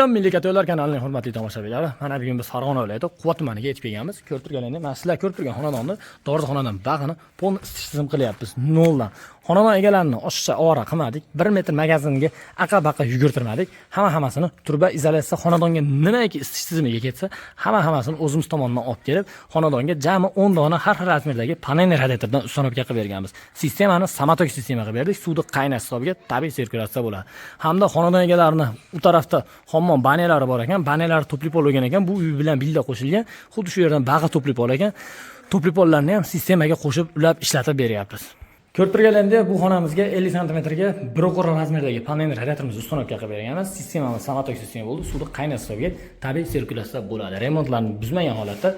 Salom Milliy Yo'llar kanalining hurmatli tomoshabinlari. Mana bugun biz Farg'ona viloyati Quvat tumaniga yetib kelganmiz. Ko'rib turganingizdek, mana sizlar ko'rib turgan xonadonni, dorixonadan bag'ini pon isitish tizim qilyapmiz. Noldan. Xonadon egalarini oshiqcha ovora qilmadik. 1 metr magazinga aqa-baqa yugurtirmadik. Hammasini turba izolyatsiya xonadonga nimaiki isitish tizimiga ketsa, hammasini o'zimiz tomonidan olib kelib, xonadonga jami 10 dona har xil razmerdagi panel radiatordan ustunovka qilib berganmiz. Sistemani samatok sistema qilib berdik. Suvni qaynash hisobiga tabiiy sirkulyatsiya bo'ladi. Hamda xonadon egalarini u tarafda hammom banelari bor ekan, banelari to'plib olgan ekan, bu uy bilan birga qo'shilgan. Xuddi shu yerdan bag'i to'plib olgan. To'plib olganlarni ham sistemaga qo'shib ulab ishlatib beryapmiz. Ko'rib turganlaringizda bu xonamizga 50 sm ga 1.5 razmerdagi panel radiatorimizni ustunovka qilib berganmiz. Sistemamiz samatok sistema bo'ldi. Suvni qaynash hisobiga tabiiy sirkulyatsiya bo'ladi. Remontlarni buzmagan holatda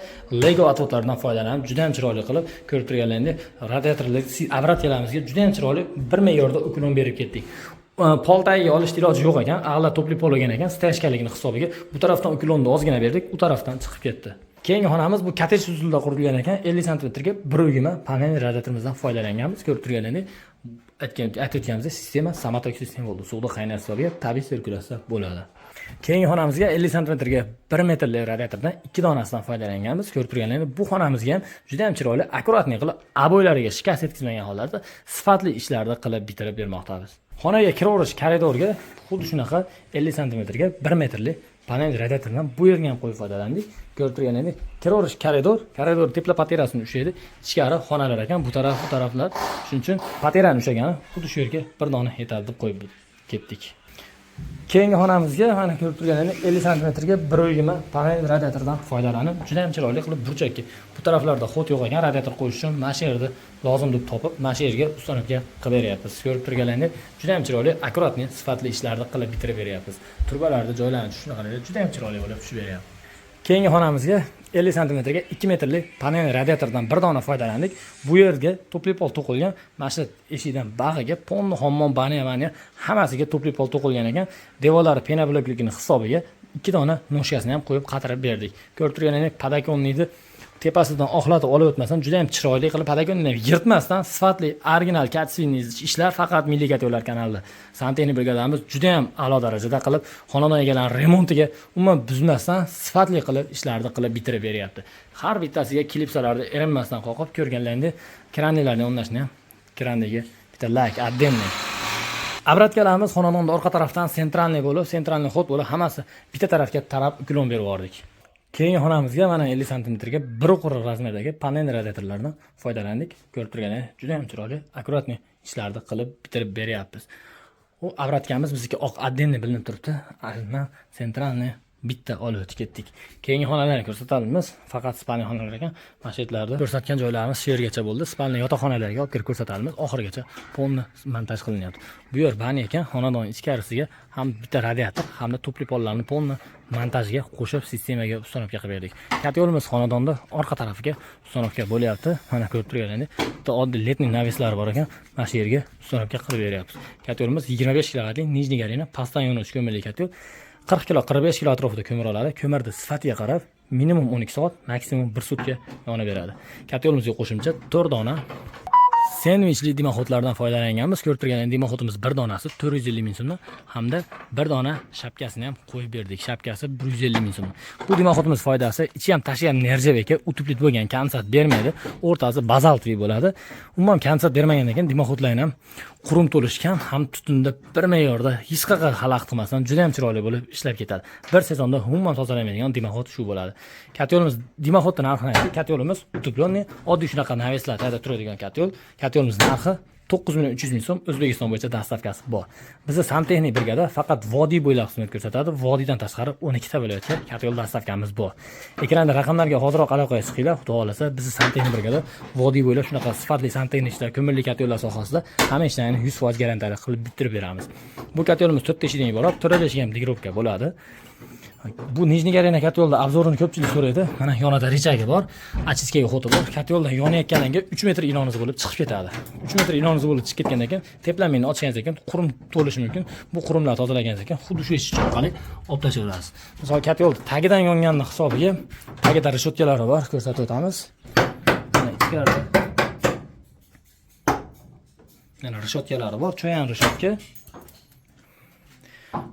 Lego atvotlaridan foydalanib juda ham chiroyli qilib ko'rib turganlaringizda radiatorlar avratiyalarimizga juda ham chiroyli bir me'yorda uklon berib ketdik. Poltagiga olishni iloji yo'q ekan, ag'lar to'plib olgan ekan, stashkaligini hisobiga bu tarafdan uklonni ozgina berdik, u tarafdan chiqib ketdi. Keyingi xonamiz bu kotej usulida qurilgan ekan, 50 sm ga 1.20 panel radiatorimizdan foydalanganmiz. Ko'rib turganlaringizda aytayotganimiz sistema samatok sistema bo'ldi. Suvda qaynash hisobiga tabiiy sirkulyatsiya bo'ladi. Keyingi xonamizga 50 sm ga 1 metrli radiatordan 2 donasidan foydalanganmiz. Ko'rib turganlaringizda bu xonamizga ham juda ham chiroyli, akkuratlik qilib, aboylariga shikast yetkazmagan holatda sifatli ishlarni qilib bitirib bermoqdamiz. Xonaga kiraverish koridorga xuddi shunaqa 50 sm ga 1 metrli panel radiatordan bu yerga ham qo'yib foydalandik. Ko'rib turganingizdek, kiraverish koridor tepla paterasini ushlaydi. Ichkari xonalar ekan, bu taraflar. Shuning uchun paterani ushagani xuddi shu yerga bir dona yetadi deb qo'yib ketdik. Keyingi xonamizga mana ko'rib turganingizdek 50 sm ga 1.20 panel radiatordan foydalanib, juda ham chiroyli qilib burchakka. Bu taraflarda xot yo'q ekan, radiator qo'yish uchun mana shu yerda lozim deb topib, mana shu yerga ustunovka qilib beryapmiz. Ko'rib turganingizdek, juda ham chiroyli, akkuratli, sifatli ishlarni qilib bitirib beryapmiz. Turbalarni joylanishi shunaqa juda ham chiroyli bo'lib tushib beryapti. Keyingi xonamizga 50 sm ga 2 metrli panel radiatordan bir dona foydalandik. Bu yerga to'plib to'qilgan, mana shu eshikdan bag'iga ponni hammom baniya hammasiga to'plib to'qilgan ekan. Devorlari pena blokligini hisobiga 2 dona noshkasini ham qo'yib qatirib berdik. Ko'rib turganingizdek, podokonni tepasidan oqlatib olib o'tmasdan juda ham chiroyli qilib podokonni yirtmasdan sifatli original kachsvinniy ishlar faqat Milliy Yo'llar kanalida. Santexnik brigadamiz juda ham a'lo darajada qilib xonadon egalarining remontiga umuman buzmasdan sifatli qilib ishlarni qilib bitirib beryapti. Har bittasiga klipsalarni erinmasdan qoqib ko'rganlaringda kranlarni o'rnashni ham kranniga bitta like отдельный. Obratkalarimiz xonadonning orqa tarafdan sentralniy bo'lib, sentralniy xot bo'lib, hammasi bitta tarafga tarab uklon berib yubordik. Keyingi xonamizga mana 50 sm ga 1.5 razmerdagi panel radiatorlardan foydalandik. Ko'rib turganingizdek, juda ham chiroyli, akkuratniy ishlarni qilib bitirib beryapmiz. U avratkamiz bizga oq отдельный bilinib turibdi. Aynan sentralniy bitta olib o'tib ketdik. Keyingi xonalarni ko'rsatamiz. Faqat spalni xonalar ekan. Masjidlarda ko'rsatgan joylarimiz shu yergacha bo'ldi. Spalni yotoqxonalarga olib kirib ko'rsatamiz. Oxirigacha ponni montaj qilinyapti. Bu yer bani ekan, xonadon ichkarisiga ham bitta radiator hamda to'pli pollarni ponni montajga qo'shib sistemaga ustunovka qilib berdik. Katyolimiz xonadonda orqa tarafiga ustunovka bo'lyapti. Mana ko'rib turganingizdek, bitta oddiy letniy naveslari bor ekan. Mana shu yerga ustunovka qilib beryapmiz. Katyolimiz 25 kilovatli nijniy garina pastdan yonuvchi ko'mirli katyol. 40 kilo, 45 kilo atrofida ko'mir oladi. Ko'mirni sifatiga qarab minimum 12 soat, maksimum 1 sutka yonib beradi. Katyolimizga qo'shimcha 4 dona sendvichli dimoxotlardan foydalanganmiz. Ko'rib turganingizdek, dimoxotimiz 1 donasi 450 ming so'mdan hamda 1 dona shapkasini ham qo'yib berdik. Shapkasi 150 ming so'm. Bu dimoxotimiz foydasi ichi ham tashi ham nerjaveka, utublit bo'lgan, konsat bermaydi. O'rtasi bazaltli bo'ladi. Umuman konsat bermagan ekan, dimoxotlarni ham qurum to'lishgan, ham tutunda bir me'yorda hech qanaqa xalaqit qilmasdan juda ham chiroyli bo'lib ishlab ketadi. Bir sezonda umuman tozalamaydigan dimoxot shu bo'ladi. Katyolimiz dimoxotning narxini aytdik. Katyolimiz utublonni oddiy shunaqa naveslarda turadigan katyol. Katyolimiz narxi 9300 ming so'm, O'zbekiston bo'yicha dastavkasi bor. Bizda Santexnik brigada faqat vodiy bo'ylab xizmat ko'rsatadi. Vodiydan tashqari 12 ta viloyatga katyol dastavkamiz bor. Ekranda raqamlarga hozirroq aloqaga chiqinglar, xudo xolasa, bizda Santexnik brigada vodiy bo'ylab shunaqa sifatli santexnik ishlar, ko'mirli katyollar sohasida hamma ishlarni 100% garantiyali qilib bitirib beramiz. Bu katyolimiz 4 teshikdan iborat, 4 teshik ham digirovka bo'ladi. Bu nijniy garina katyolda obzorini ko'pchilik so'raydi. Mana yonida richagi bor, achiskaga xoti bor. Katyolda yonayotganiga 3 metr iloniz bo'lib chiqib ketadi. 3 metr iloniz bo'lib chiqib ketgandan keyin teplamayni ochganingizdan keyin qurum to'lishi mumkin. Bu qurumlar tozalaganingizdan keyin xuddi shu eshik orqali olib tashlaverasiz. Misol katyol tagidan yonganni hisobiga tagida rishotkalari bor, ko'rsatib o'tamiz. Mana ichkarida mana rishotkalari bor, cho'yan rishotka.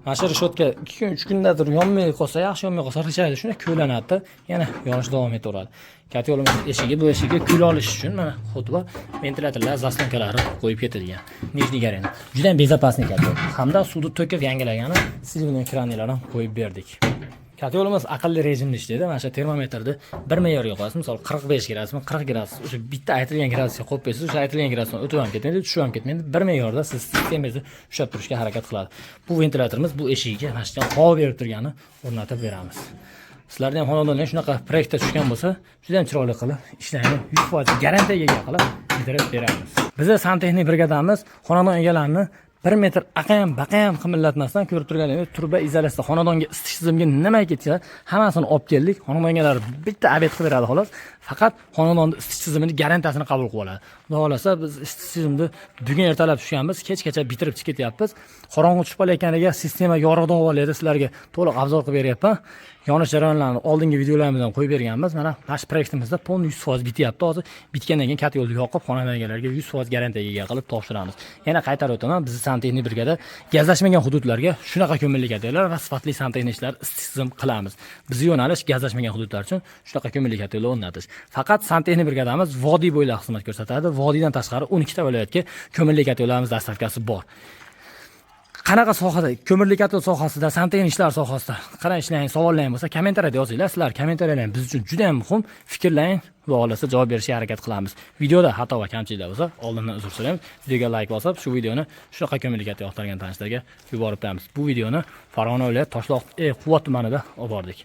Mana shu reshotka 2 kun 3 kundadir yonmay qolsa, yaxshi yonmay qolsa, richaydi shunday ko'lanadi, yana yonish davom etaveradi. Katta yo'limiz eshigi, bu eshikka kul olish uchun mana xuddi ventilyatorlar, zaslonkalari qo'yib ketilgan. Nijniy garani. Juda ham bezopasniy katta. Hamda suvni to'kib yangilagani silivniy kranlarni qo'yib berdik. Katta yo'limiz aqlli rejimda ishlaydi. Mana shu termometrni bir me'yorga qo'yasiz. Misol 45 gradusmi, 40 gradus. O'sha bitta aytilgan gradusga qo'yib bersangiz, o'sha aytilgan gradusdan o'tib ham ketmaydi, tushib ham ketmaydi. Bir me'yorda siz sistemangizni ushlab turishga harakat qiladi. Bu ventilyatorimiz bu eshikka mana shu havo berib turgani o'rnatib beramiz. Sizlarda ham xonadonlar shunaqa proyektga tushgan bo'lsa, juda ham chiroyli qilib ishlarni 100% garantiyaga ega qilib bitirib beramiz. Bizning santexnik brigadamiz xonadon egalarini 1 metr aqayam baqayam qimillatmasdan ko'rib turganingiz turba izolyatsiya xonadonga isitish tizimiga nima ketsa hammasini olib keldik. Xonadon egalari bitta obed qilib beradi xolos. Faqat xonadonning isitish tizimining garantiyasini qabul qilib oladi. Xudo xolasa biz isitish tizimini bugun ertalab tushganmiz, kechgacha bitirib chiqib ketyapmiz. Qorong'u tushib qolayotganiga sistema yorug'da oladi, sizlarga to'liq obzor qilib beryapman. Yonish jarayonlarini oldingi videolarimizdan qo'yib berganmiz. Mana bash proyektimizda 100% bityapti. Hozir bitgandan keyin katta yo'lni yoqib, xonadon egalariga 100% garantiyaga ega qilib topshiramiz. Yana qaytarib o'taman, biz santexnik brigada gazlashmagan hududlarga shunaqa ko'mirlik kattalar va sifatli santexnik ishlar istisizm qilamiz. Bizning yo'nalish gazlashmagan hududlar uchun shunaqa ko'mirlik kattalar o'rnatish. Faqat santexnik brigadamiz vodiy bo'ylab xizmat ko'rsatadi. Vodiydan tashqari 12 ta viloyatga ko'mirlik kattalarimiz dastavkasi bor. Qanaqa sohada, ko'mirlik katta sohasida, santexnik ishlar sohasida qanaqa ishlang, savollar bo'lsa, kommentariyada yozinglar. Sizlar kommentariyalar biz uchun juda ham muhim. Fikrlang va olasa javob berishga harakat qilamiz. Videoda xato va kamchiliklar bo'lsa, oldindan uzr so'raymiz. Videoga like bosib, shu videoni shunaqa ko'mirlik katta yoqtirgan tanishlarga yuborib qo'yamiz. Bu videoni Farg'ona viloyat Toshloq Quvvat tumanida olib bordik.